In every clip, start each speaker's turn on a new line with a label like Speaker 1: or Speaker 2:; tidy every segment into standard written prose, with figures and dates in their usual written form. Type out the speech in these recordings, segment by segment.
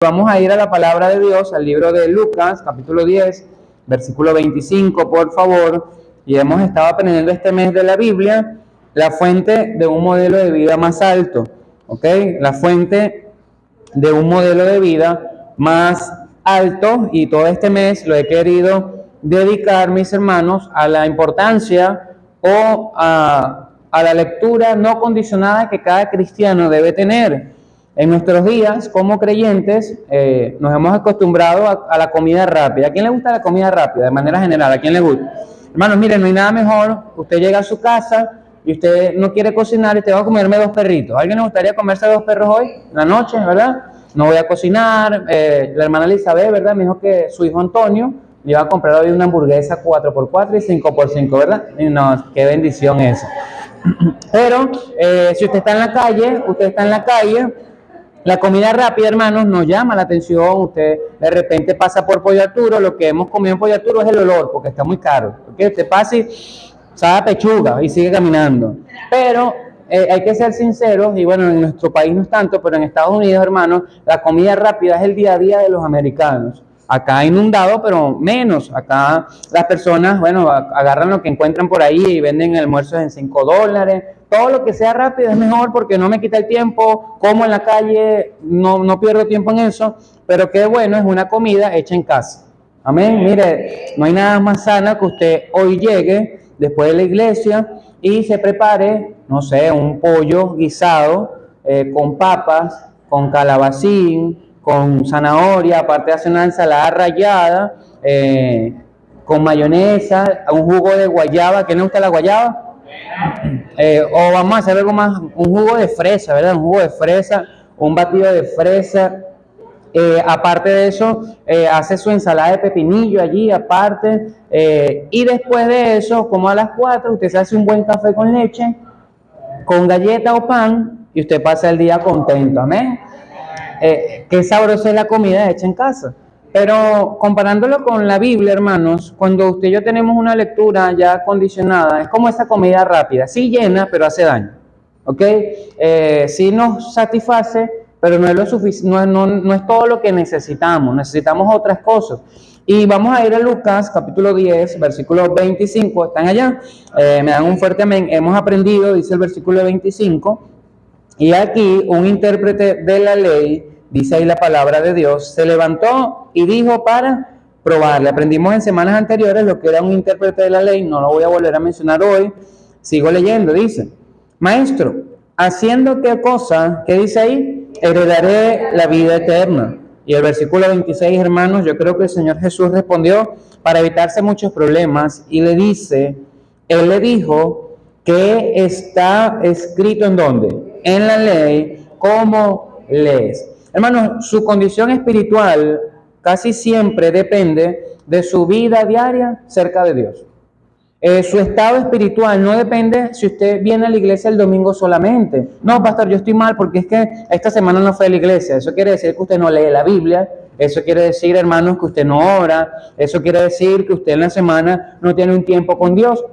Speaker 1: Vamos a ir a la palabra de Dios, al libro de Lucas, capítulo 10, versículo 25, por favor. Y hemos estado aprendiendo este mes de la Biblia, la fuente de un modelo de vida más alto, ¿ok? La fuente de un modelo de vida más alto, y todo este mes lo he querido dedicar, mis hermanos, a la importancia o a la lectura no condicionada que cada cristiano debe tener. En nuestros días, como creyentes, nos hemos acostumbrado a la comida rápida. ¿A quién le gusta la comida rápida? De manera general, ¿a quién le gusta? Hermanos, miren, no hay nada mejor. Usted llega a su casa y usted no quiere cocinar y te va a comerme 2 perritos. ¿A alguien le gustaría comerse 2 perros hoy, en la noche, verdad? No voy a cocinar. La hermana Elizabeth, ¿verdad? Me dijo que su hijo Antonio le iba a comprar hoy una hamburguesa 4x4 y 5x5, ¿verdad? Y no, qué bendición eso. Pero si usted está en la calle, la comida rápida, hermanos, nos llama la atención. Usted de repente pasa por Pollo Arturo. Lo que hemos comido en Pollo Arturo es el olor, porque está muy caro. ¿Okay? Usted pasa y sabe pechuga y sigue caminando. Pero hay que ser sinceros, y bueno, en nuestro país no es tanto, pero en Estados Unidos, hermanos, la comida rápida es el día a día de los americanos. Acá inundado, pero menos. Acá las personas, bueno, agarran lo que encuentran por ahí y venden almuerzos en $5. Todo lo que sea rápido es mejor porque no me quita el tiempo, como en la calle, no pierdo tiempo en eso, pero qué bueno es una comida hecha en casa. Amén. Mire, no hay nada más sana que usted hoy llegue después de la iglesia y se prepare, no sé, un pollo guisado con papas, con calabacín, con zanahoria, aparte hace una ensalada rallada, con mayonesa, un jugo de guayaba. ¿Quién le gusta la guayaba? O vamos a hacer algo más, un jugo de fresa, ¿verdad? Un jugo de fresa, un batido de fresa. Aparte de eso, hace su ensalada de pepinillo allí, aparte. Y después de eso, como a las 4, usted se hace un buen café con leche, con galleta o pan, y usted pasa el día contento. Amén. Qué sabrosa es la comida hecha en casa. Pero comparándolo con la Biblia, hermanos, cuando usted y yo tenemos una lectura ya condicionada, es como esa comida rápida, sí llena, pero hace daño, ¿ok? Sí nos satisface, pero no es lo suficiente, no es todo lo que necesitamos otras cosas. Y vamos a ir a Lucas, capítulo 10, versículo 25, ¿están allá? Me dan un fuerte amén. Hemos aprendido, dice el versículo 25, y aquí un intérprete de la ley, dice ahí la palabra de Dios, se levantó y dijo para probarle. Aprendimos en semanas anteriores lo que era un intérprete de la ley, no lo voy a volver a mencionar hoy. Sigo leyendo, dice: Maestro, ¿haciendo qué cosa? ¿Qué dice ahí? Heredaré la vida eterna. Y el versículo 26, hermanos, yo creo que el Señor Jesús respondió para evitarse muchos problemas y le dice, Él le dijo, ¿qué está escrito en dónde? En la ley, ¿cómo lees? Hermanos, su condición espiritual casi siempre depende de su vida diaria cerca de Dios. Su estado espiritual no depende si usted viene a la iglesia el domingo solamente. No, pastor, yo estoy mal porque es que esta semana no fue a la iglesia. Eso quiere decir que usted no lee la Biblia. Eso quiere decir, hermanos, que usted no ora. Eso quiere decir que usted en la semana no tiene un tiempo con Dios.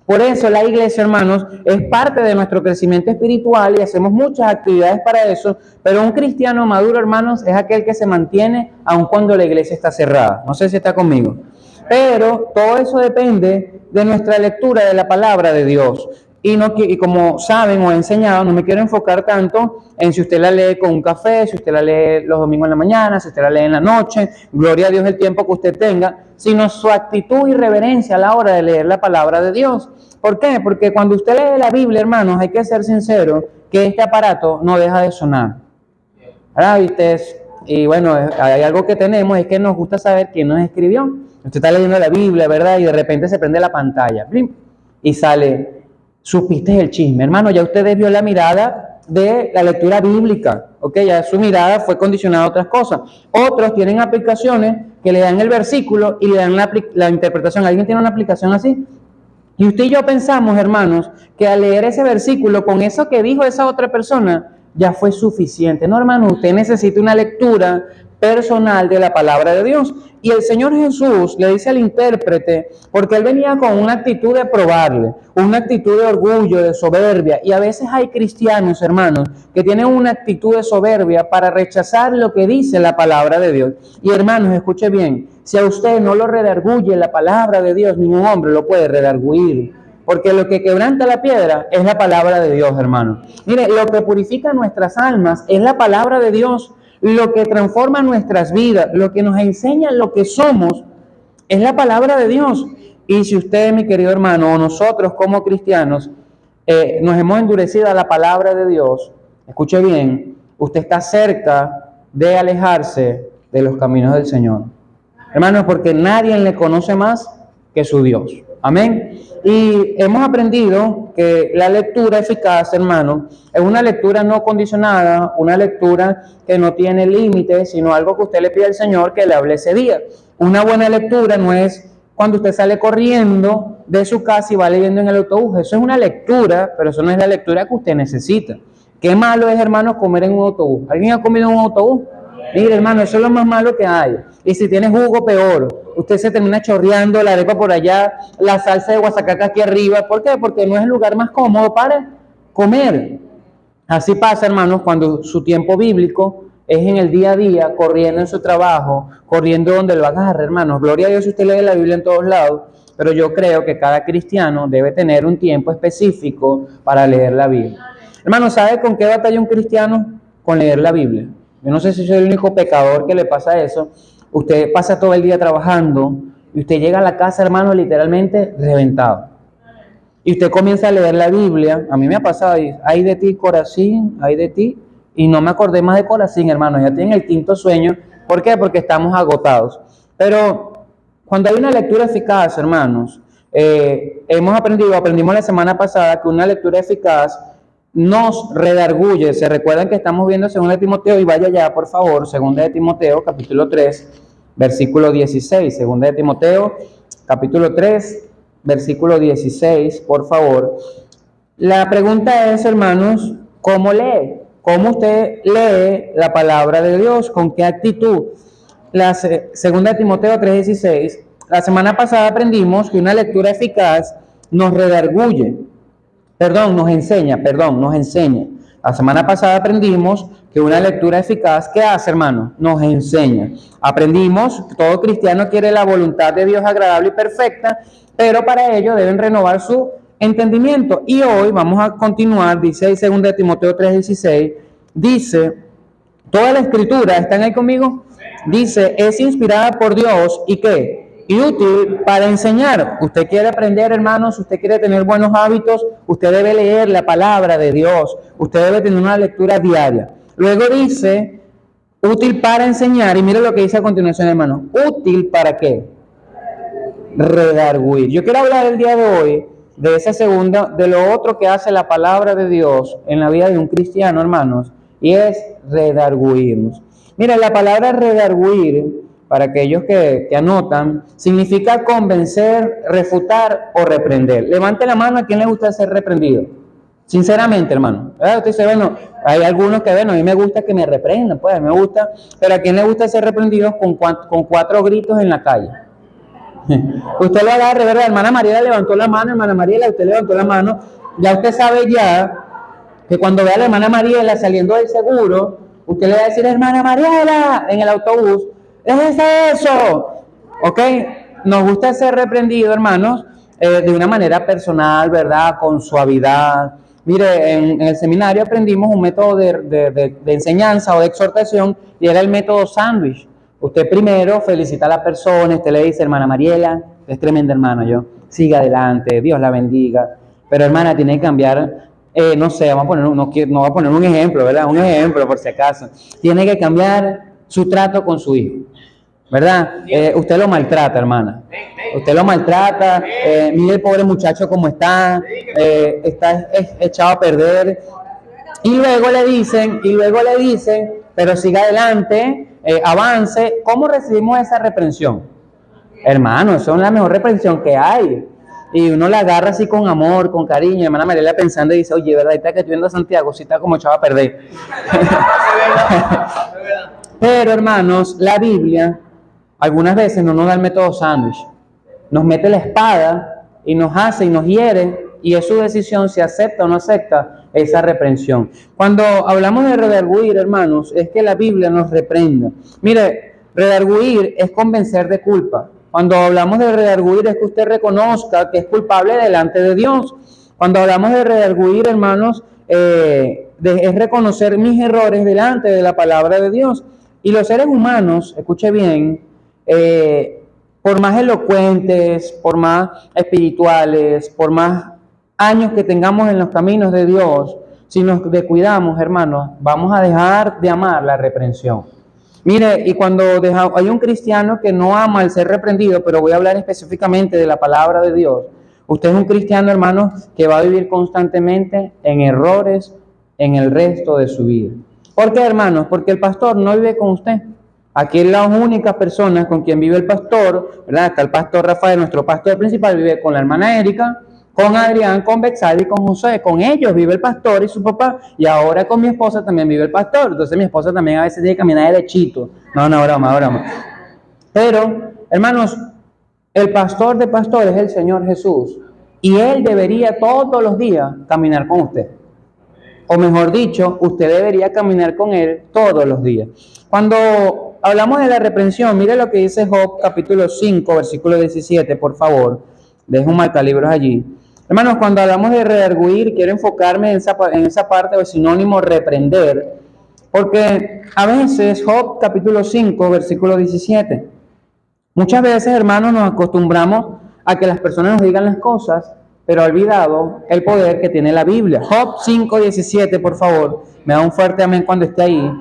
Speaker 1: Por eso la iglesia, hermanos, es parte de nuestro crecimiento espiritual y hacemos muchas actividades para eso, pero un cristiano maduro, hermanos, es aquel que se mantiene aun cuando la iglesia está cerrada. No sé si está conmigo. Pero todo eso depende de nuestra lectura de la palabra de Dios. Y como saben o he enseñado, no me quiero enfocar tanto en si usted la lee con un café, si usted la lee los domingos en la mañana, si usted la lee en la noche, gloria a Dios el tiempo que usted tenga, sino su actitud y reverencia a la hora de leer la palabra de Dios. ¿Por qué? Porque cuando usted lee la Biblia, hermanos, hay que ser sincero que este aparato no deja de sonar. ¿Verdad? ¿Viste? Y bueno, hay algo que tenemos, es que nos gusta saber quién nos escribió. Usted está leyendo la Biblia, ¿verdad? Y de repente se prende la pantalla y sale, supiste el chisme. Hermano, ya usted desvió la mirada de la lectura bíblica, ¿ok? Ya su mirada fue condicionada a otras cosas. Otros tienen aplicaciones que le dan el versículo y le dan la interpretación. ¿Alguien tiene una aplicación así? Y usted y yo pensamos, hermanos, que al leer ese versículo con eso que dijo esa otra persona, ya fue suficiente. No, hermano, usted necesita una lectura personal de la palabra de Dios. Y el Señor Jesús le dice al intérprete, porque él venía con una actitud de probarle, una actitud de orgullo, de soberbia, y a veces hay cristianos, hermanos, que tienen una actitud de soberbia para rechazar lo que dice la palabra de Dios. Y hermanos, escuche bien, si a usted no lo redarguye la palabra de Dios, ningún hombre lo puede redarguir. Porque lo que quebranta la piedra es la palabra de Dios, hermano. Mire, lo que purifica nuestras almas es la palabra de Dios. Lo que transforma nuestras vidas, lo que nos enseña lo que somos, es la palabra de Dios. Y si usted, mi querido hermano, o nosotros como cristianos, nos hemos endurecido a la palabra de Dios, escuche bien, usted está cerca de alejarse de los caminos del Señor. Hermanos, porque nadie le conoce más que su Dios. Amén. Y hemos aprendido que la lectura eficaz, hermano, es una lectura no condicionada, una lectura que no tiene límites, sino algo que usted le pide al Señor que le hable ese día. Una buena lectura no es cuando usted sale corriendo de su casa y va leyendo en el autobús. Eso es una lectura, pero eso no es la lectura que usted necesita. Qué malo es, hermano, comer en un autobús. ¿Alguien ha comido en un autobús? Mire, hermano, eso es lo más malo que hay. Y si tiene jugo, peor. Usted se termina chorreando la arepa por allá, la salsa de guasacaca aquí arriba. ¿Por qué? Porque no es el lugar más cómodo para comer. Así pasa, hermanos, cuando su tiempo bíblico es en el día a día, corriendo en su trabajo, corriendo donde lo agarre, hermanos. Gloria a Dios si usted lee la Biblia en todos lados, pero yo creo que cada cristiano debe tener un tiempo específico para leer la Biblia. Hermano, ¿sabe con qué batalla un cristiano? Con leer la Biblia. Yo no sé si soy el único pecador que le pasa eso. Usted pasa todo el día trabajando y usted llega a la casa, hermano, literalmente reventado. Y usted comienza a leer la Biblia. A mí me ha pasado, ay de ti, Corazín, ay de ti. Y no me acordé más de Corazín, hermano. Ya tienen el quinto sueño. ¿Por qué? Porque estamos agotados. Pero cuando hay una lectura eficaz, hermanos, aprendimos la semana pasada que una lectura eficaz nos redarguye. Se recuerdan que estamos viendo 2 de Timoteo, y vaya ya, por favor, 2 de Timoteo, capítulo 3, versículo 16. 2 de Timoteo, capítulo 3, versículo 16, por favor. La pregunta es, hermanos, ¿cómo lee? ¿Cómo usted lee la palabra de Dios? ¿Con qué actitud? La 2 de Timoteo 3:16. La semana pasada aprendimos que una lectura eficaz nos redarguye. Nos enseña. La semana pasada aprendimos que una lectura eficaz, ¿qué hace, hermano? Nos enseña. Aprendimos que todo cristiano quiere la voluntad de Dios agradable y perfecta, pero para ello deben renovar su entendimiento. Y hoy vamos a continuar, dice 2 de Timoteo 3:16, dice, toda la escritura, ¿están ahí conmigo? Dice, es inspirada por Dios y ¿qué? Y útil para enseñar. Usted quiere aprender, hermanos, usted quiere tener buenos hábitos, usted debe leer la palabra de Dios, usted debe tener una lectura diaria. Luego dice, útil para enseñar, y mire lo que dice a continuación, hermanos, útil para ¿qué? Redarguir. Yo quiero hablar el día de hoy de esa segunda, de lo otro que hace la palabra de Dios en la vida de un cristiano, hermanos, y es redarguirnos. Mira, la palabra redarguir, para aquellos que anotan, significa convencer, refutar o reprender. Levante la mano a quien le gusta ser reprendido. Sinceramente, hermano. Usted dice, bueno, hay algunos que, bueno, a mí me gusta que me reprendan, pues, me gusta, pero a quien le gusta ser reprendido con 4 gritos en la calle. Usted lo agarre, ¿verdad? Hermana Mariela levantó la mano, hermana Mariela, usted levantó la mano. Ya usted sabe ya que cuando vea a la hermana Mariela saliendo del seguro, usted le va a decir, hermana Mariela, en el autobús, ¡déjese eso! ¿Ok? Nos gusta ser reprendido, hermanos, de una manera personal, ¿verdad? Con suavidad. Mire, en el seminario aprendimos un método de enseñanza o de exhortación, y era el método sándwich. Usted primero felicita a la persona, usted le dice, hermana Mariela, es tremenda hermana, siga adelante, Dios la bendiga. Pero hermana, tiene que cambiar, no sé, no voy a poner un ejemplo, ¿verdad? Un ejemplo por si acaso. Tiene que cambiar su trato con su hijo, ¿verdad? Usted lo maltrata, hermana. Usted lo maltrata, mire el pobre muchacho cómo está echado a perder. Y luego le dicen, pero siga adelante, avance. ¿Cómo recibimos esa reprensión? Hermano, eso es la mejor reprensión que hay. Y uno la agarra así con amor, con cariño. Hermana Mariela pensando y dice, oye, ¿verdad? Ahorita que estoy viendo a Santiago, sí está como echado a perder. Pero hermanos, la Biblia algunas veces no nos da el método sándwich, nos mete la espada y nos hace y nos hiere, y es su decisión si acepta o no acepta esa reprensión. Cuando hablamos de redarguir, hermanos, es que la Biblia nos reprenda. Mire, redarguir es convencer de culpa. Cuando hablamos de redarguir es que usted reconozca que es culpable delante de Dios. Cuando hablamos de redarguir, hermanos, es reconocer mis errores delante de la palabra de Dios. Y los seres humanos, escuche bien, por más elocuentes, por más espirituales, por más años que tengamos en los caminos de Dios, si nos descuidamos, hermanos, vamos a dejar de amar la reprensión. Mire, y cuando hay un cristiano que no ama el ser reprendido, pero voy a hablar específicamente de la palabra de Dios, usted es un cristiano, hermano, que va a vivir constantemente en errores en el resto de su vida. ¿Por qué, hermanos? Porque el pastor no vive con usted. Aquí las únicas personas con quien vive el pastor, ¿verdad? Está el pastor Rafael, nuestro pastor principal, vive con la hermana Erika, con Adrián, con Bexal y con José. Con ellos vive el pastor y su papá. Y ahora con mi esposa también vive el pastor. Entonces mi esposa también a veces tiene que caminar derechito. No, broma. Pero, hermanos, el pastor de pastores es el Señor Jesús. Y Él debería todos los días caminar con usted. O mejor dicho, usted debería caminar con Él todos los días. Cuando hablamos de la reprensión, mire lo que dice Job capítulo 5, versículo 17, por favor. Dejo un marcalibros allí. Hermanos, cuando hablamos de redarguir, quiero enfocarme en esa parte del sinónimo reprender, porque a veces Job capítulo 5, versículo 17. Muchas veces, hermanos, nos acostumbramos a que las personas nos digan las cosas, pero ha olvidado el poder que tiene la Biblia. Job 5:17, por favor, me da un fuerte amén cuando esté ahí.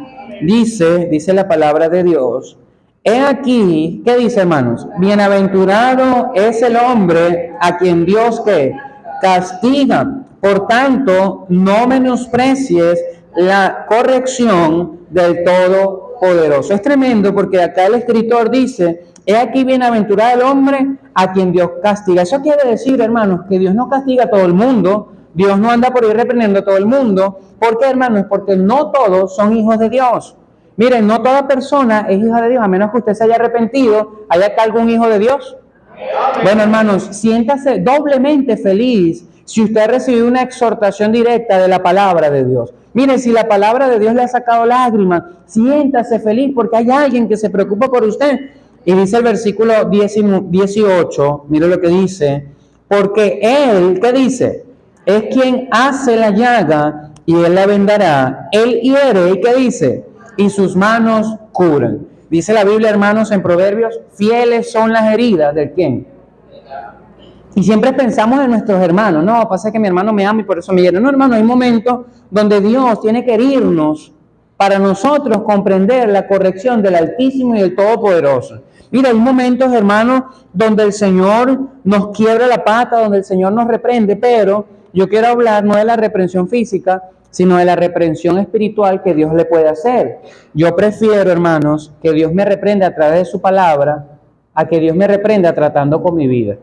Speaker 1: Dice la palabra de Dios. He aquí, ¿qué dice, hermanos? Bienaventurado es el hombre a quien Dios ¿qué? Castiga. Por tanto, no menosprecies la corrección del Todopoderoso. Es tremendo porque acá el escritor dice, he aquí bienaventurado el hombre a quien Dios castiga. Eso quiere decir, hermanos, que Dios no castiga a todo el mundo. Dios no anda por ahí reprendiendo a todo el mundo. ¿Por qué, hermanos? Porque no todos son hijos de Dios. Miren, no toda persona es hija de Dios, a menos que usted se haya arrepentido. ¿Hay acá algún hijo de Dios? Bueno, hermanos, siéntase doblemente feliz si usted ha recibido una exhortación directa de la palabra de Dios. Miren, si la palabra de Dios le ha sacado lágrimas, siéntase feliz porque hay alguien que se preocupa por usted. Y dice el versículo 18, mire lo que dice, porque Él, ¿qué dice? Es quien hace la llaga y Él la vendará. Él hiere, ¿y qué dice? Y sus manos curan. Dice la Biblia, hermanos, en Proverbios, fieles son las heridas ¿de quién? Y siempre pensamos en nuestros hermanos. No, pasa que mi hermano me ama y por eso me hiere. No, hermano, hay momentos donde Dios tiene que herirnos para nosotros comprender la corrección del Altísimo y del Todopoderoso. Mira, hay momentos, hermanos, donde el Señor nos quiebra la pata, donde el Señor nos reprende, pero yo quiero hablar no de la reprensión física, sino de la reprensión espiritual que Dios le puede hacer. Yo prefiero, hermanos, que Dios me reprenda a través de su palabra, a que Dios me reprenda tratando con mi vida.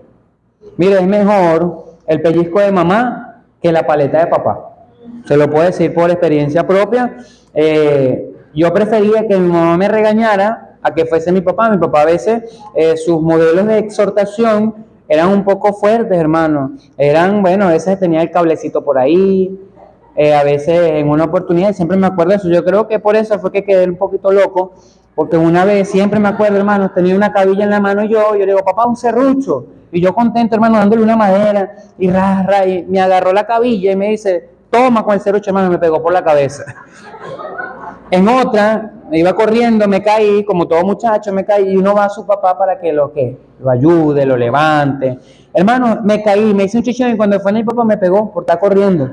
Speaker 1: Mire, es mejor el pellizco de mamá que la paleta de papá. Se lo puedo decir por experiencia propia. Yo prefería que mi mamá me regañara a que fuese mi papá. Mi papá a veces, sus modelos de exhortación eran un poco fuertes, hermano. A veces tenía el cablecito por ahí. A veces en una oportunidad, siempre me acuerdo de eso, yo creo que por eso fue que quedé un poquito loco, porque una vez, siempre me acuerdo, hermano, tenía una cabilla en la mano yo le digo, papá, un serrucho, y yo contento, hermano, dándole una madera, y y me agarró la cabilla y me dice, toma con el serrucho, hermano, me pegó por la cabeza. En otra, me iba corriendo, me caí, como todo muchacho me caí, y uno va a su papá para que lo ayude, lo levante. Hermano, me caí, me hice un chichón y cuando fue mi papá me pegó por estar corriendo.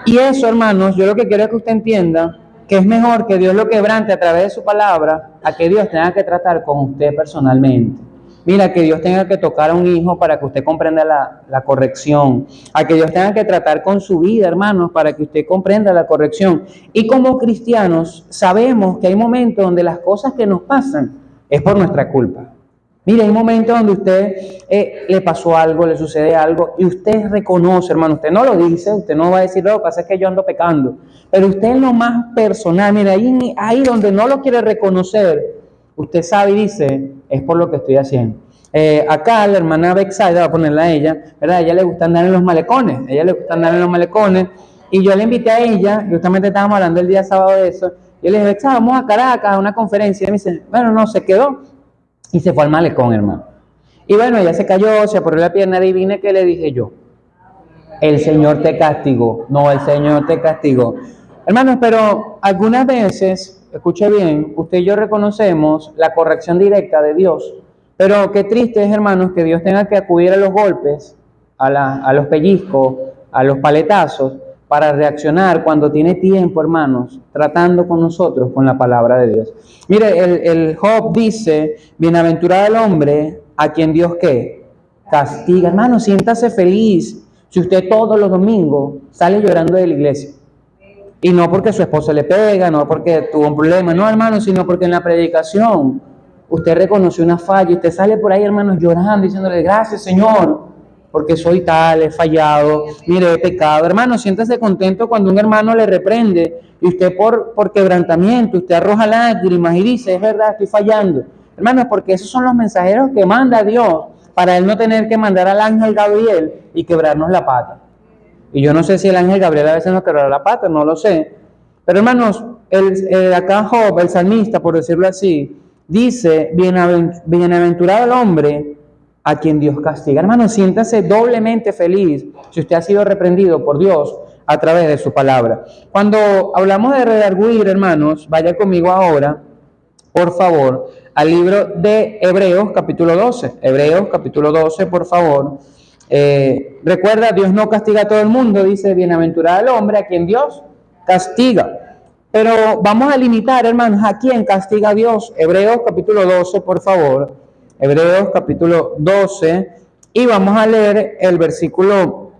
Speaker 1: Y eso, hermanos, yo lo que quiero es que usted entienda que es mejor que Dios lo quebrante a través de su palabra a que Dios tenga que tratar con usted personalmente. Mira, que Dios tenga que tocar a un hijo para que usted comprenda la corrección. A que Dios tenga que tratar con su vida, hermanos, para que usted comprenda la corrección. Y como cristianos sabemos que hay momentos donde las cosas que nos pasan es por nuestra culpa. Mire, hay momentos donde usted le pasó algo, le sucede algo, y usted reconoce, hermano, usted no lo dice, usted no va a decir, lo que pasa es que yo ando pecando, pero usted en lo más personal, mire, ahí donde no lo quiere reconocer, usted sabe y dice, es por lo que estoy haciendo. Acá la hermana Bexaida, va a ponerla a ella, ¿verdad? A ella le gusta andar en los malecones, y yo le invité a ella, justamente estábamos hablando el día sábado de eso, y yo le dije, Bexaida, vamos a Caracas a una conferencia, y ella me dice, bueno, no, se quedó, y se fue al malecón, hermano. Y bueno, ella se cayó, se apoyó la pierna, adivine qué le dije yo. El Señor te castigó. No, el Señor te castigó. Hermanos, pero algunas veces, escuche bien, usted y yo reconocemos la corrección directa de Dios. Pero qué triste es, hermanos, que Dios tenga que acudir a los golpes, a los pellizcos, a los paletazos, para reaccionar cuando tiene tiempo, hermanos, tratando con nosotros con la palabra de Dios. Mire, el Job dice, bienaventurado el hombre a quien Dios ¿qué? Castiga. Hermano, siéntase feliz si usted todos los domingos sale llorando de la iglesia. Y no porque su esposa le pega, no porque tuvo un problema, no, hermano, sino porque en la predicación usted reconoció una falla y usted sale por ahí, hermanos, llorando, diciéndole, gracias, Señor, porque soy tal, he fallado, mire, he pecado. Hermano, siéntase contento cuando un hermano le reprende y usted por quebrantamiento, usted arroja lágrimas y dice, es verdad, estoy fallando. Hermanos, porque esos son los mensajeros que manda Dios para él no tener que mandar al ángel Gabriel y quebrarnos la pata. Y yo no sé si el ángel Gabriel a veces nos quebrará la pata, no lo sé. Pero hermanos, acá Job, el salmista, por decirlo así, dice, bienaventurado el hombre a quien Dios castiga. Hermano, siéntase doblemente feliz si usted ha sido reprendido por Dios a través de su palabra. Cuando hablamos de redarguir, hermanos, vaya conmigo ahora, por favor, al libro de Hebreos, capítulo 12. Hebreos, capítulo 12, por favor. Recuerda, Dios no castiga a todo el mundo, dice, bienaventurado el hombre a quien Dios castiga. Pero vamos a limitar, hermanos, ¿a quién castiga Dios? Hebreos capítulo 12, por favor. Hebreos capítulo 12. Y vamos a leer el versículo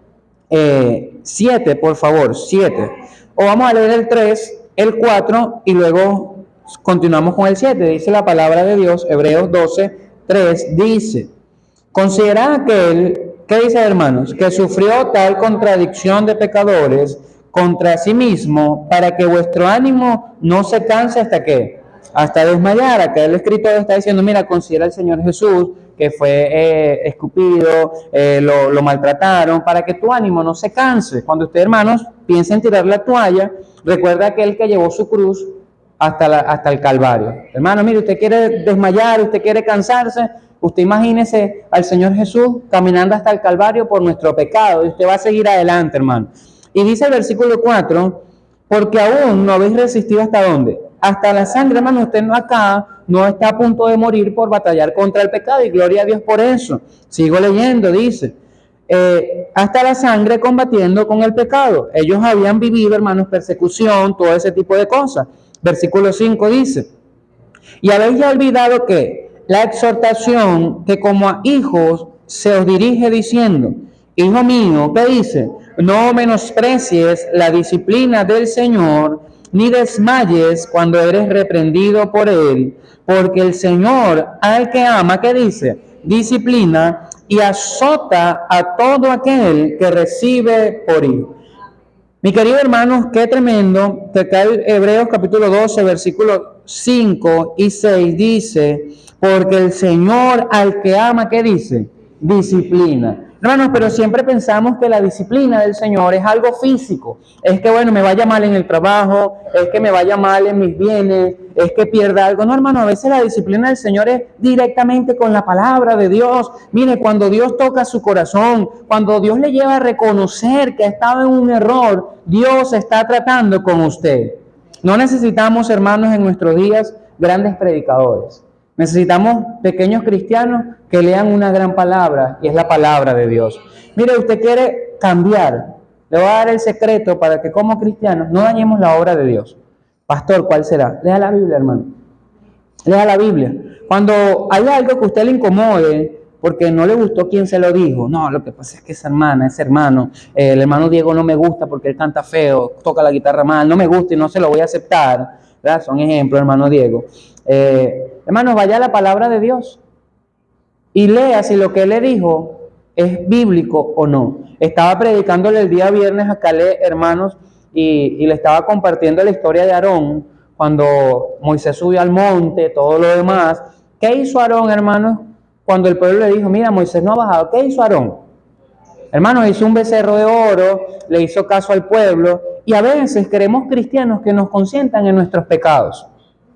Speaker 1: 7, por favor, 7. O vamos a leer el 3, el 4 y luego continuamos con el 7. Dice la palabra de Dios, Hebreos 12, 3, dice, considera aquel, ¿qué dice, hermanos? Que sufrió tal contradicción de pecadores contra sí mismo, para que vuestro ánimo no se canse hasta qué, hasta desmayar. Acá el escritor está diciendo, mira, considera al Señor Jesús, que fue escupido, lo maltrataron, para que tu ánimo no se canse. Cuando usted, hermanos, piensa en tirar la toalla, recuerda aquel que llevó su cruz hasta el Calvario. Hermano, mire, usted quiere desmayar, usted quiere cansarse, usted imagínese al Señor Jesús caminando hasta el Calvario por nuestro pecado y usted va a seguir adelante, hermano. Y dice el versículo 4, porque aún no habéis resistido hasta dónde, hasta la sangre, hermano. Usted no acá, no está a punto de morir por batallar contra el pecado y gloria a Dios por eso. Sigo leyendo, dice, hasta la sangre combatiendo con el pecado. Ellos habían vivido, hermanos, persecución, todo ese tipo de cosas. Versículo 5 dice, y habéis ya olvidado que la exhortación que como a hijos se os dirige diciendo, hijo mío, ¿qué dice? No menosprecies la disciplina del Señor, ni desmayes cuando eres reprendido por Él, porque el Señor al que ama, ¿qué dice? Disciplina y azota a todo aquel que recibe por hijo. Mi querido hermanos, qué tremendo que acá en Hebreos capítulo 12, versículos 5 y 6 dice, porque el Señor al que ama, ¿qué dice? Disciplina. Hermanos, pero siempre pensamos que la disciplina del Señor es algo físico. Es que, bueno, me vaya mal en el trabajo, es que me vaya mal en mis bienes, es que pierda algo. No, hermano, a veces la disciplina del Señor es directamente con la palabra de Dios. Mire, cuando Dios toca su corazón, cuando Dios le lleva a reconocer que ha estado en un error, Dios está tratando con usted. No necesitamos, hermanos, en nuestros días grandes predicadores. Necesitamos pequeños cristianos que lean una gran palabra, y es la palabra de Dios. Mire, usted quiere cambiar. Le voy a dar el secreto para que como cristianos no dañemos la obra de Dios. Pastor, ¿cuál será? Lea la Biblia, hermano. Lea la Biblia. Cuando hay algo que a usted le incomode, porque no le gustó quien se lo dijo. No, lo que pasa es que esa hermana, ese hermano, el hermano Diego no me gusta porque él canta feo, toca la guitarra mal, no me gusta y no se lo voy a aceptar. ¿Verdad? Son ejemplos, hermano Diego. Hermanos, vaya a la palabra de Dios. y lea si lo que él le dijo es bíblico o no. Estaba predicándole el día viernes a Caleb, hermanos, y le estaba compartiendo la historia de Aarón, cuando Moisés subió al monte, todo lo demás. ¿Qué hizo Aarón, hermanos? Cuando el pueblo le dijo, mira, Moisés no ha bajado, ¿qué hizo Aarón? Hermanos, hizo un becerro de oro, le hizo caso al pueblo, y a veces queremos cristianos que nos consientan en nuestros pecados.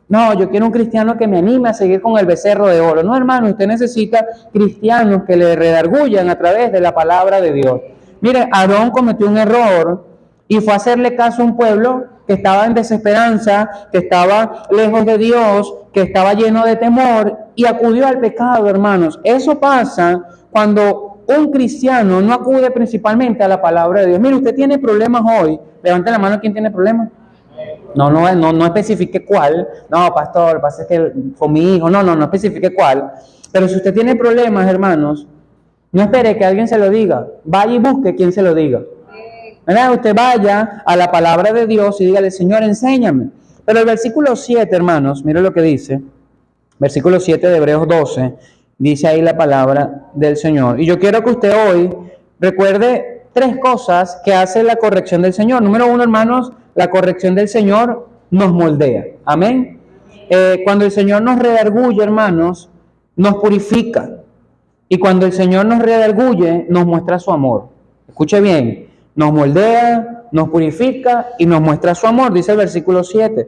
Speaker 1: No, yo quiero un cristiano que me anime a seguir con el becerro de oro. No, hermano, usted necesita cristianos que le redargullan a través de la palabra de Dios. Mire, Aarón cometió un error y fue a hacerle caso a un pueblo que estaba en desesperanza, que estaba lejos de Dios, que estaba lleno de temor y acudió al pecado, hermanos. Eso pasa cuando un cristiano no acude principalmente a la palabra de Dios. Mire, usted tiene problemas hoy. Levante la mano, ¿quién tiene problemas? No especifique cuál. No, pastor, pasa es que con mi hijo. No especifique cuál. Pero si usted tiene problemas, hermanos, no espere que alguien se lo diga. Vaya y busque quien se lo diga. ¿Verdad? Usted vaya a la palabra de Dios y dígale, Señor, enséñame. Pero el versículo 7, hermanos, mire lo que dice. Versículo 7 de Hebreos 12. Dice ahí la palabra del Señor. Y yo quiero que usted hoy recuerde 3 cosas que hace la corrección del Señor. Número 1, hermanos, la corrección del Señor nos moldea. Amén. Cuando el Señor nos redarguye, hermanos, nos purifica. Y cuando el Señor nos redarguye, nos muestra su amor. Escuche bien, nos moldea, nos purifica y nos muestra su amor, dice el versículo 7.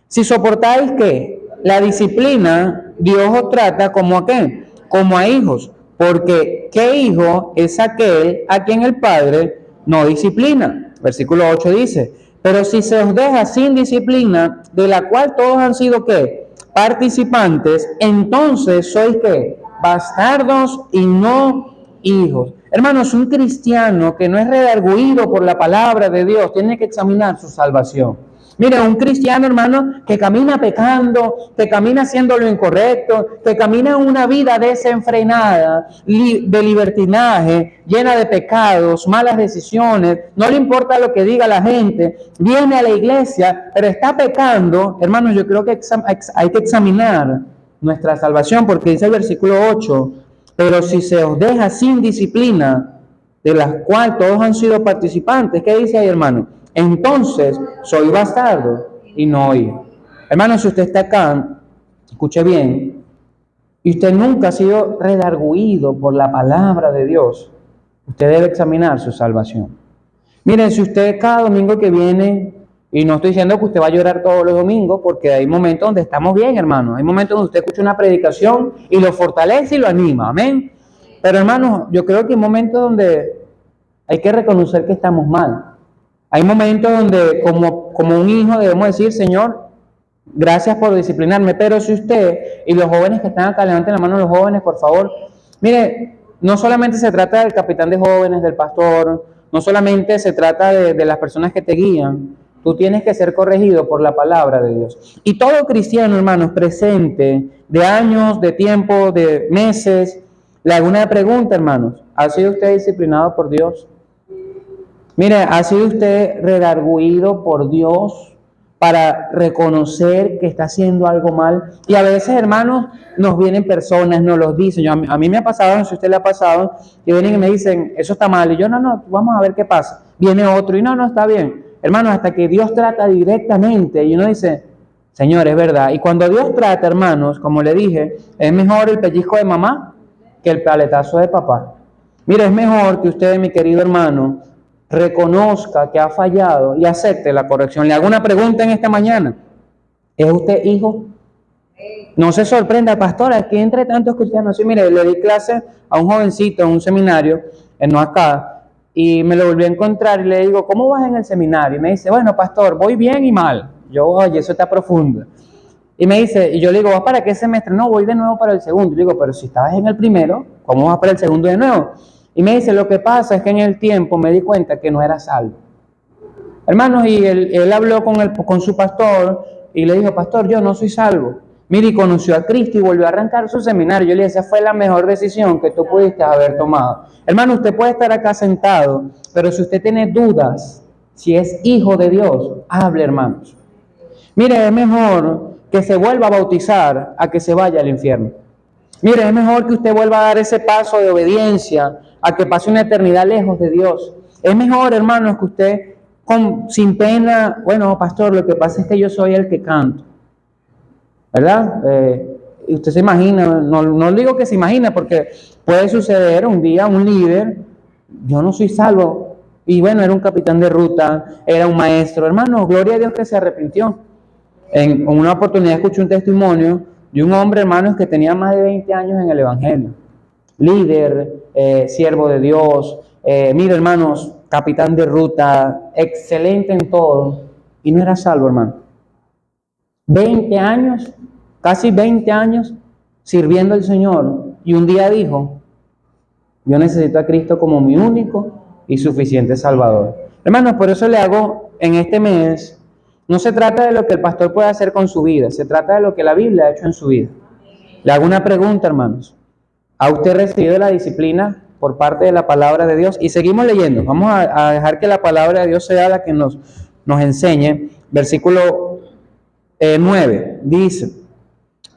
Speaker 1: Si soportáis que la disciplina, Dios os trata como a qué, como a hijos, porque ¿qué hijo es aquel a quien el Padre no disciplina? Versículo 8 dice, pero si se os deja sin disciplina, de la cual todos han sido ¿qué? Participantes, entonces sois ¿qué? Bastardos y no hijos. Hermanos, un cristiano que no es redarguido por la palabra de Dios tiene que examinar su salvación. Mire, un cristiano, hermano, que camina pecando, que camina haciendo lo incorrecto, que camina una vida desenfrenada, de libertinaje, llena de pecados, malas decisiones, no le importa lo que diga la gente, viene a la iglesia, pero está pecando. Hermanos, yo creo que hay que examinar nuestra salvación, porque dice el versículo 8, pero si se os deja sin disciplina, de la cual todos han sido participantes, ¿qué dice ahí, hermano? Entonces soy bastardo y no hijo. Hermano, si usted está acá, escuche bien, y usted nunca ha sido redarguido por la palabra de Dios, usted debe examinar su salvación. Miren, si usted cada domingo que viene, y no estoy diciendo que usted va a llorar todos los domingos, porque hay momentos donde estamos bien, hermano. Hay momentos donde usted escucha una predicación y lo fortalece y lo anima, amén. Pero hermano, yo creo que hay momentos donde hay que reconocer que estamos mal. Hay momentos donde como un hijo debemos decir, Señor, gracias por disciplinarme. Pero si usted y los jóvenes que están acá, levanten la mano los jóvenes, por favor. Mire, no solamente se trata del capitán de jóvenes, del pastor, no solamente se trata de las personas que te guían. Tú tienes que ser corregido por la palabra de Dios. Y todo cristiano, hermanos, presente, de años, de tiempo, de meses, le hago una pregunta, hermanos. ¿Ha sido usted disciplinado por Dios? Mire, ¿ha sido usted redarguido por Dios para reconocer que está haciendo algo mal? Y a veces, hermanos, nos vienen personas, nos los dicen. A mí me ha pasado, no sé si a usted le ha pasado, que vienen y me dicen, eso está mal. Y yo, no, vamos a ver qué pasa. Viene otro y no, está bien. Hermanos, hasta que Dios trata directamente y uno dice, Señor, es verdad. Y cuando Dios trata, hermanos, como le dije, es mejor el pellizco de mamá que el paletazo de papá. Mire, es mejor que usted, mi querido hermano, reconozca que ha fallado y acepte la corrección. Le hago una pregunta en esta mañana. ¿Es usted hijo? No se sorprenda, pastora, es que entre tantos cristianos, sí, mire, le di clase a un jovencito en un seminario, no acá, y me lo volví a encontrar y le digo, ¿cómo vas en el seminario? Y me dice, bueno, pastor, voy bien y mal. Yo, oye, eso está profundo. Y me dice, y yo le digo, ¿vas para qué semestre? No, voy de nuevo para el segundo. Y le digo, pero si estabas en el primero, ¿cómo vas para el segundo de nuevo? Y me dice, lo que pasa es que en el tiempo me di cuenta que no era salvo. Hermanos, y él habló con su pastor y le dijo, pastor, yo no soy salvo. Mire, y conoció a Cristo y volvió a arrancar su seminario. Yo le dije, esa fue la mejor decisión que tú pudiste haber tomado. Hermano, usted puede estar acá sentado, pero si usted tiene dudas, si es hijo de Dios, hable, hermanos. Mire, es mejor que se vuelva a bautizar a que se vaya al infierno. Mire, es mejor que usted vuelva a dar ese paso de obediencia a que pase una eternidad lejos de Dios. Es mejor, hermanos, que usted sin pena, bueno, pastor, lo que pasa es que yo soy el que canto, ¿verdad? Y usted se imagina, no digo que se imagina, porque puede suceder un día un líder, yo no soy salvo, y bueno, era un capitán de ruta, era un maestro, hermano, gloria a Dios que se arrepintió. En una oportunidad escuché un testimonio de un hombre, hermanos, que tenía más de 20 años en el Evangelio, líder, siervo de Dios, mire, hermanos, capitán de ruta, excelente en todo, y no era salvo, hermano. 20 años, casi 20 años sirviendo al Señor, y un día dijo, yo necesito a Cristo como mi único y suficiente Salvador. Hermanos, por eso le hago en este mes, no se trata de lo que el pastor puede hacer con su vida, se trata de lo que la Biblia ha hecho en su vida. Le hago una pregunta, hermanos. ¿Ha usted recibido la disciplina por parte de la palabra de Dios? Y seguimos leyendo. Vamos a dejar que la palabra de Dios sea la que nos enseñe. Versículo 9 dice,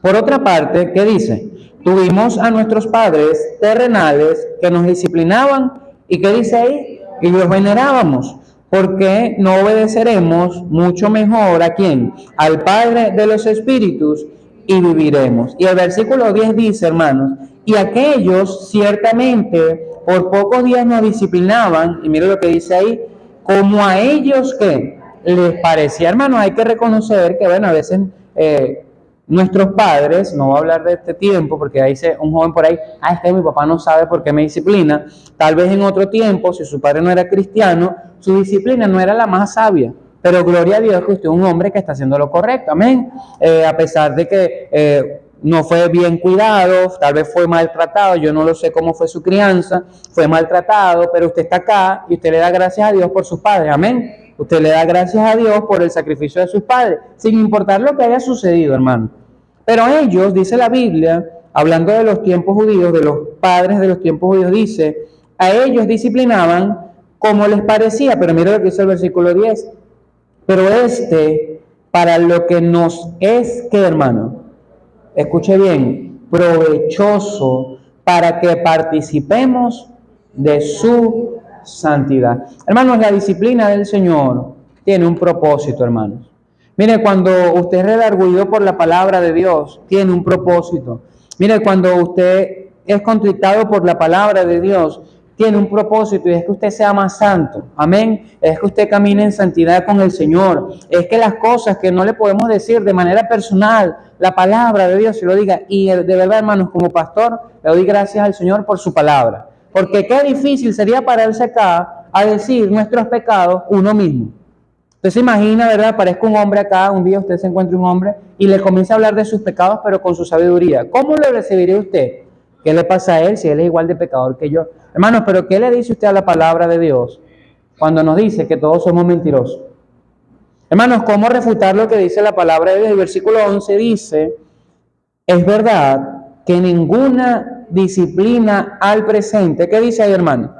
Speaker 1: por otra parte, ¿qué dice? Tuvimos a nuestros padres terrenales que nos disciplinaban. ¿Y qué dice ahí? Y los venerábamos. ¿Por qué no obedeceremos mucho mejor a quién? Al Padre de los Espíritus, y viviremos. Y el versículo 10 dice, hermanos, y aquellos ciertamente por pocos días nos disciplinaban, y mire lo que dice ahí, como a ellos que les parecía. Hermanos, hay que reconocer que, bueno, a veces nuestros padres, no voy a hablar de este tiempo porque ahí dice un joven por ahí, es que mi papá no sabe por qué me disciplina. Tal vez en otro tiempo, si su padre no era cristiano, su disciplina no era la más sabia. Pero gloria a Dios que usted es un hombre que está haciendo lo correcto, amén. A pesar de que no fue bien cuidado, tal vez fue maltratado, yo no lo sé cómo fue su crianza, fue maltratado, pero usted está acá y usted le da gracias a Dios por sus padres, amén. Usted le da gracias a Dios por el sacrificio de sus padres, sin importar lo que haya sucedido, hermano. Pero ellos, dice la Biblia, hablando de los tiempos judíos, de los padres de los tiempos judíos, dice, a ellos disciplinaban como les parecía, pero mira lo que dice el versículo 10, pero para lo que nos es, ¿qué, hermano? Escuche bien, provechoso para que participemos de su santidad. Hermanos, la disciplina del Señor tiene un propósito, hermanos. Mire, cuando usted es redarguido por la palabra de Dios, tiene un propósito. Mire, cuando usted es contritado por la palabra de Dios, tiene un propósito, y es que usted sea más santo, amén, es que usted camine en santidad con el Señor, es que las cosas que no le podemos decir de manera personal, la palabra de Dios se lo diga. Y de verdad, hermanos, como pastor, le doy gracias al Señor por su palabra, porque qué difícil sería pararse acá a decir nuestros pecados uno mismo. Usted se imagina, ¿verdad? Parezca un hombre acá, un día usted se encuentra un hombre y le comienza a hablar de sus pecados, pero con su sabiduría. ¿Cómo lo recibiría usted? ¿Qué le pasa a él si él es igual de pecador que yo? Hermanos, pero ¿qué le dice usted a la palabra de Dios cuando nos dice que todos somos mentirosos? Hermanos, ¿cómo refutar lo que dice la palabra de Dios? El versículo 11 dice, es verdad que ninguna disciplina al presente, ¿qué dice ahí, hermano?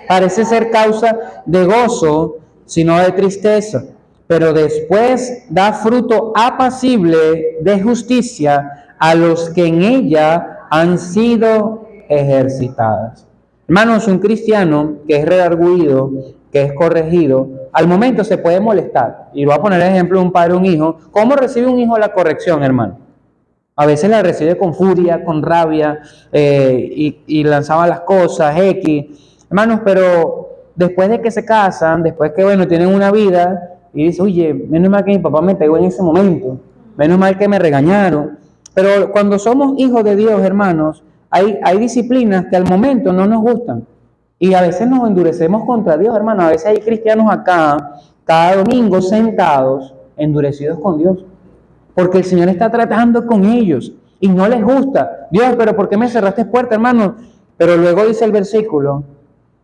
Speaker 1: Parece ser causa de gozo, sino de tristeza, pero después da fruto apacible de justicia a los que en ella han sido ejercitadas. Hermanos, un cristiano que es redarguido, que es corregido, al momento se puede molestar. Y voy a poner el ejemplo de un padre o un hijo. ¿Cómo recibe un hijo la corrección, hermano? A veces la recibe con furia, con rabia, y lanzaba las cosas, hermanos, pero después de que se casan, después que, bueno, tienen una vida, y dice, oye, menos mal que mi papá me pegó en ese momento, menos mal que me regañaron. Pero cuando somos hijos de Dios, hermanos, hay disciplinas que al momento no nos gustan, y a veces nos endurecemos contra Dios, hermanos. A veces hay cristianos acá, cada domingo sentados, endurecidos con Dios, porque el Señor está tratando con ellos y no les gusta. Dios, pero ¿por qué me cerraste puerta, hermano? Pero luego dice el versículo,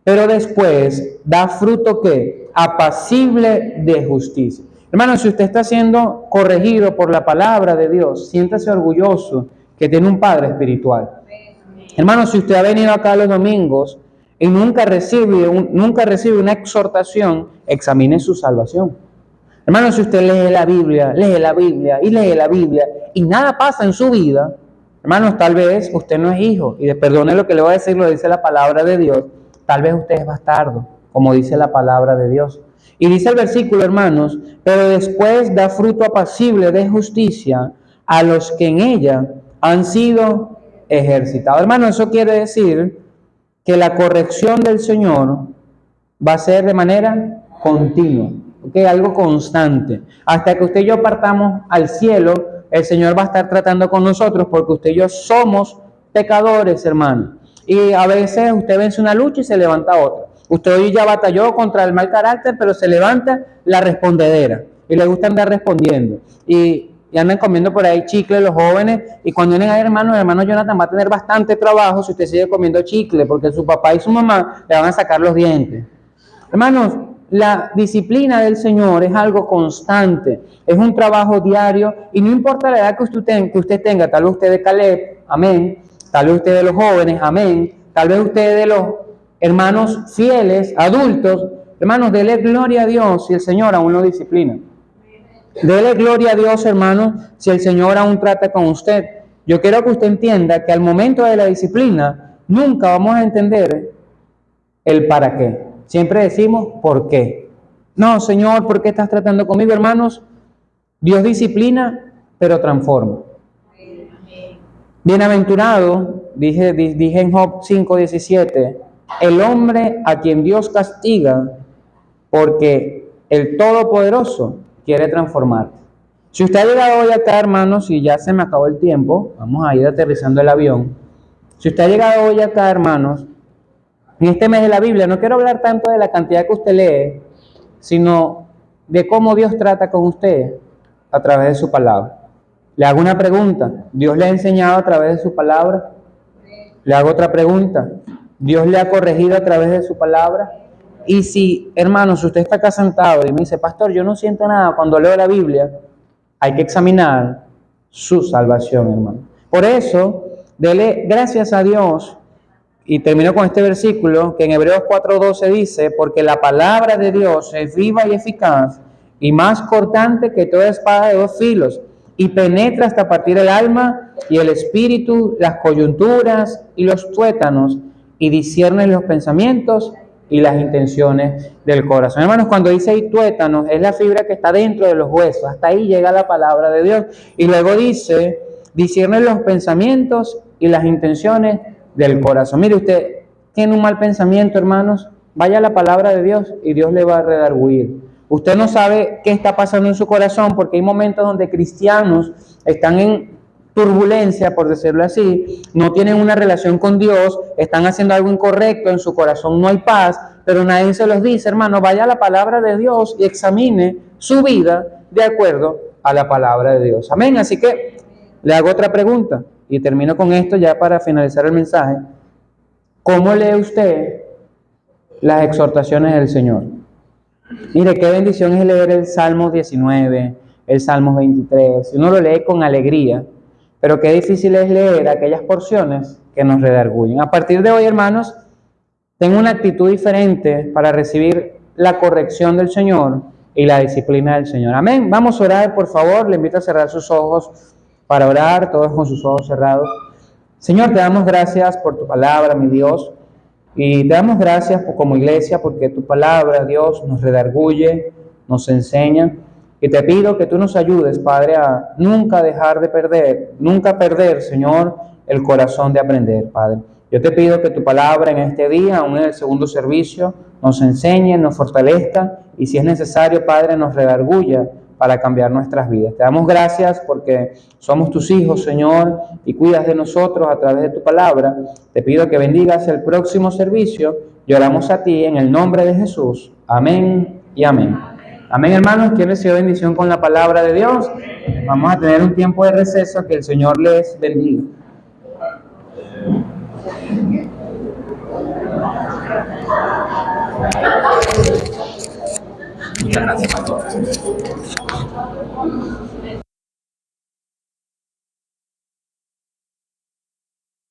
Speaker 1: pero después da fruto ¿qué? Apacible de justicia. Hermano, si usted está siendo corregido por la palabra de Dios, siéntase orgulloso que tiene un Padre espiritual. Hermano, si usted ha venido acá los domingos y nunca recibe una exhortación, examine su salvación. Hermano, si usted lee la Biblia y nada pasa en su vida, Hermanos, tal vez usted no es hijo, y perdone lo que le voy a decir, lo dice la palabra de Dios, tal vez usted es bastardo, como dice la palabra de Dios. Y dice el versículo, hermanos, pero después da fruto apacible de justicia a los que en ella han sido ejercitados. Hermanos, eso quiere decir que la corrección del Señor va a ser de manera continua, ¿okay? Algo constante. Hasta que usted y yo partamos al cielo, el Señor va a estar tratando con nosotros porque usted y yo somos pecadores, hermano. Y a veces usted vence una lucha y se levanta otra. Usted hoy ya batalló contra el mal carácter, pero se levanta la respondedera y le gusta andar respondiendo. Y andan comiendo por ahí chicle los jóvenes, y cuando vienen ahí, hermano, el hermano Jonathan va a tener bastante trabajo si usted sigue comiendo chicle, porque su papá y su mamá le van a sacar los dientes. Hermanos, la disciplina del Señor es algo constante, es un trabajo diario, y no importa la edad que usted tenga, tal vez usted de Caleb, amén, tal vez usted de los jóvenes, amén, tal vez usted de los hermanos fieles, adultos, hermanos, dele gloria a Dios si el Señor aún lo disciplina. Dele gloria a Dios, hermanos, si el Señor aún trata con usted. Yo quiero que usted entienda que al momento de la disciplina nunca vamos a entender el para qué. Siempre decimos ¿por qué? No, Señor, ¿por qué estás tratando conmigo, hermanos? Dios disciplina, pero transforma. Bienaventurado, dije en Job 5:17, el hombre a quien Dios castiga, porque el Todopoderoso quiere transformarte. Si usted ha llegado hoy acá, hermanos, y ya se me acabó el tiempo, vamos a ir aterrizando el avión. Si usted ha llegado hoy acá, hermanos, en este mes de la Biblia, no quiero hablar tanto de la cantidad que usted lee, sino de cómo Dios trata con usted a través de su palabra. Le hago una pregunta, ¿Dios le ha enseñado a través de su palabra? Le hago otra pregunta, ¿Dios le ha corregido a través de su palabra? Y si, hermanos, usted está acá sentado y me dice, pastor, yo no siento nada cuando leo la Biblia, hay que examinar su salvación, hermano. Por eso, dele gracias a Dios. Y termino con este versículo que en Hebreos 4:12 dice, porque la palabra de Dios es viva y eficaz y más cortante que toda espada de dos filos, y penetra hasta partir el alma y el espíritu, las coyunturas y los tuétanos, y discierne los pensamientos y las intenciones del corazón. Hermanos, cuando dice ahí tuétanos, es la fibra que está dentro de los huesos, hasta ahí llega la palabra de Dios. Y luego dice, discierne los pensamientos y las intenciones del corazón. Mire, usted tiene un mal pensamiento, hermanos, vaya a la palabra de Dios y Dios le va a redarguir. Usted no sabe qué está pasando en su corazón, porque hay momentos donde cristianos están en turbulencia, por decirlo así, no tienen una relación con Dios, están haciendo algo incorrecto, en su corazón no hay paz, pero nadie se los dice, hermano, vaya a la palabra de Dios y examine su vida de acuerdo a la palabra de Dios. Amén. Así que le hago otra pregunta y termino con esto ya para finalizar el mensaje. ¿Cómo lee usted las exhortaciones del Señor? Mire, qué bendición es leer el Salmo 19, el Salmo 23. Uno lo lee con alegría, pero qué difícil es leer aquellas porciones que nos redarguyen. A partir de hoy, hermanos, tengo una actitud diferente para recibir la corrección del Señor y la disciplina del Señor. Amén. Vamos a orar, por favor. Le invito a cerrar sus ojos para orar, todos con sus ojos cerrados. Señor, te damos gracias por tu palabra, mi Dios. Y te damos gracias como iglesia porque tu palabra, Dios, nos redarguye, nos enseña. Y te pido que tú nos ayudes, Padre, a nunca dejar de perder, nunca perder, Señor, el corazón de aprender, Padre. Yo te pido que tu palabra en este día, aún en el segundo servicio, nos enseñe, nos fortalezca y si es necesario, Padre, nos redarguya para cambiar nuestras vidas. Te damos gracias porque somos tus hijos, Señor, y cuidas de nosotros a través de tu palabra. Te pido que bendigas el próximo servicio y oramos a ti en el nombre de Jesús. Amén y amén. Amén, hermanos. ¿Quién recibió bendición con la palabra de Dios? Vamos a tener un tiempo de receso. Que el Señor les bendiga. Muchas gracias, pastor.